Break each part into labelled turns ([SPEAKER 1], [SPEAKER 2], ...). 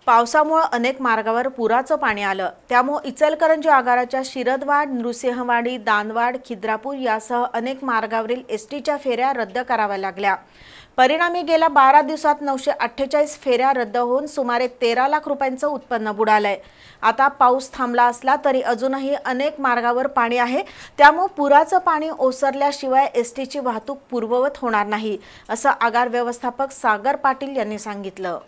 [SPEAKER 1] पावसामुळे अनेक मार्गावर पुराचं पाणी आलं। त्यामुळे इचलकरंजी आगाराच्या शिरदवाड, नृसिंहवाडी, दानवाड, खिद्रापूर यासह अनेक मार्गावरील एसटीच्या फेऱ्या रद्द कराव्या लागल्या। परिणामी गेल्या 12 दिवसात 948 फेऱ्या रद्द होऊन सुमारे 13 लाख रुपयांचं उत्पन्न बुडालंय। आता पाऊस थांबला असला तरी अजूनही अनेक मार्गावर पाणी आहे, त्यामुळे पुराचं पाणी ओसरल्याशिवाय एसटीची वाहतूक पूर्ववत होणार नाही, असं आगार व्यवस्थापक सागर पाटील यांनी सांगितलं।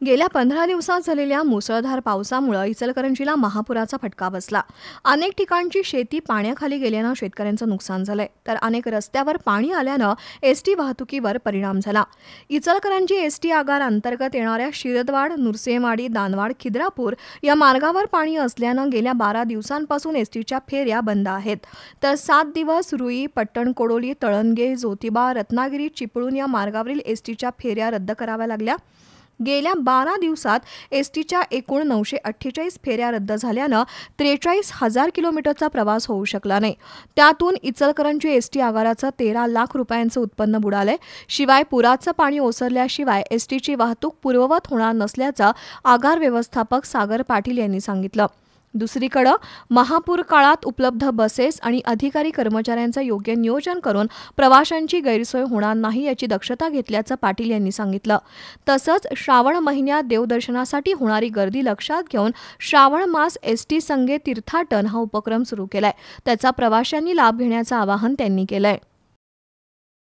[SPEAKER 2] गेल्या 15 दिवसात झालेल्या मुसळधार पावसामुळे इचलकरंजीला महापुराचा फटका बसला। अनेक ठिकाणची शेती पाण्याखाली गेल्यानं शेतकऱ्यांचं नुकसान झालंय, तर अनेक रस्त्यावर पाणी आल्यानं एसटी वाहतुकीवर परिणाम झाला। इचलकरंजी एसटी आगार अंतर्गत येणाऱ्या शिरदवाड, नृसिंहवाडी, दानवाड, खिद्रापूर या मार्गावर पाणी असल्यानं गेल्या 12 दिवसांपासून एसटीच्या फेऱ्या बंद आहेत, तर 7 दिवस रुई, पट्टण कोडोली, तळणगे, ज्योतिबा, रत्नागिरी, चिपळूण या मार्गावरील एसटीच्या फेऱ्या रद्द कराव्या लागल्या। गेल्या 12 दिवसात एसटीच्या एकूण 948 फेऱ्या रद्द झाल्यानं 43,000 किलोमीटरचा प्रवास होऊ शकला नाही। त्यातून इचलकरंजी एसटी आगाराचं 13 लाख रुपयांचं उत्पन्न बुडालंय। शिवाय पुराचं पाणी ओसरल्याशिवाय एसटीची वाहतूक पूर्ववत होणार नसल्याचं आगार व्यवस्थापक सागर पाटील यांनी सांगितलं। दुसरीकडे महापूर काळात उपलब्ध बसेस आणि अधिकारी कर्मचाऱ्यांचं योग्य नियोजन करून प्रवाशांची गैरसोय होणार नाही याची दक्षता घेतल्याचं पाटील यांनी सांगितलं। तसंच श्रावण महिन्यात देवदर्शनासाठी होणारी गर्दी लक्षात घेऊन श्रावण मास एसटी संगे तीर्थाटन हा उपक्रम सुरू केलाय, त्याचा प्रवाशांनी लाभ घेण्याचं आवाहन त्यांनी केलंय।